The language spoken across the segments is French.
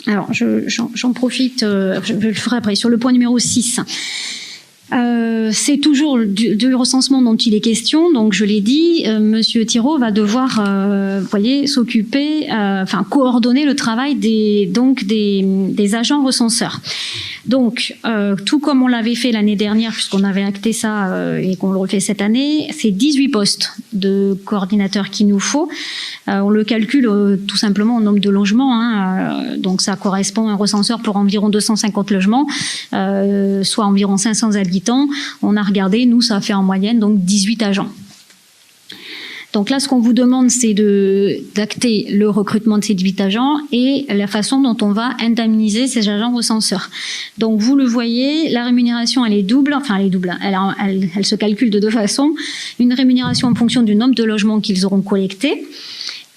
Alors, j'en profite, je le ferai après, sur le point numéro 6. C'est toujours du recensement dont il est question. Donc, je l'ai dit, Monsieur Thiraud va devoir, s'occuper, coordonner le travail des agents recenseurs. Donc, tout comme on l'avait fait l'année dernière, puisqu'on avait acté ça et qu'on le refait cette année, c'est 18 postes de coordinateurs qu'il nous faut. On le calcule tout simplement en nombre de logements. Donc, ça correspond à un recenseur pour environ 250 logements, soit environ 500 habitants. On a regardé, nous, ça fait en moyenne donc 18 agents. Donc là, ce qu'on vous demande, c'est d'acter le recrutement de ces 18 agents et la façon dont on va indemniser ces agents recenseurs. Donc vous le voyez, la rémunération, elle est double. Enfin, elle est double. Elle se calcule de deux façons. Une rémunération en fonction du nombre de logements qu'ils auront collectés.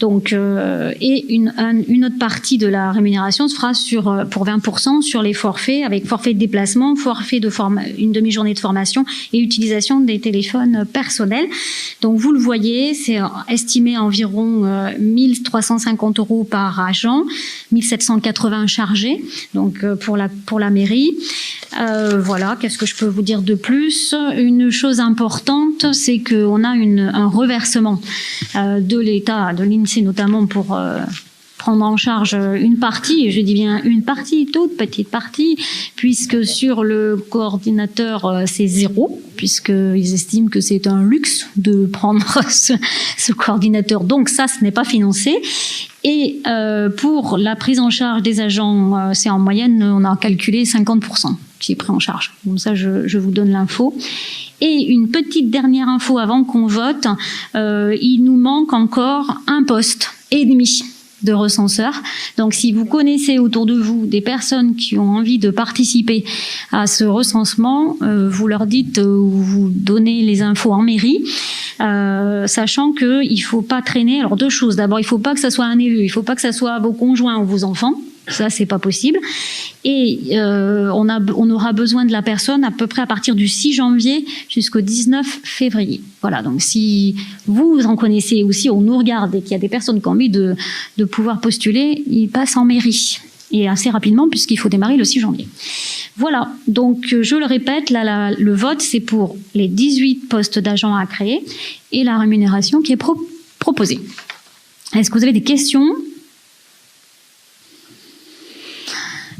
Donc, et une autre partie de la rémunération se fera pour 20% sur les forfaits, avec forfait de déplacement, forfait une demi-journée de formation et utilisation des téléphones personnels. Donc, vous le voyez, c'est estimé à environ 1350 € par agent, 1780 chargés, donc pour la mairie. Voilà, qu'est-ce que je peux vous dire de plus? Une chose importante, c'est qu'on a un reversement de l'État, de l'INSEE notamment pour prendre en charge une partie, et je dis bien une partie, toute petite partie, puisque sur le coordinateur, c'est 0, puisqu'ils estiment que c'est un luxe de prendre ce coordinateur. Donc ça, ce n'est pas financé. Et pour la prise en charge des agents, c'est en moyenne, on a calculé 50% qui est pris en charge. Comme ça, je vous donne l'info. Et une petite dernière info avant qu'on vote, il nous manque encore un poste et demi de recenseurs. Donc, si vous connaissez autour de vous des personnes qui ont envie de participer à ce recensement, vous leur dites ou vous donnez les infos en mairie, sachant qu'il ne faut pas traîner. Alors, deux choses. D'abord, il ne faut pas que ça soit un élu, il ne faut pas que ça soit vos conjoints ou vos enfants. Ça, c'est pas possible. Et on aura besoin de la personne à peu près à partir du 6 janvier jusqu'au 19 février. Voilà, donc si vous en connaissez aussi, on nous regarde et qu'il y a des personnes qui ont envie de pouvoir postuler, ils passent en mairie. Et assez rapidement, puisqu'il faut démarrer le 6 janvier. Voilà, donc je le répète, là, le vote, c'est pour les 18 postes d'agents à créer et la rémunération qui est proposée. Est-ce que vous avez des questions ?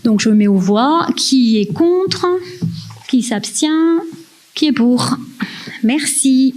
Donc je mets aux voix. Qui est contre? Qui s'abstient? Qui est pour? Merci.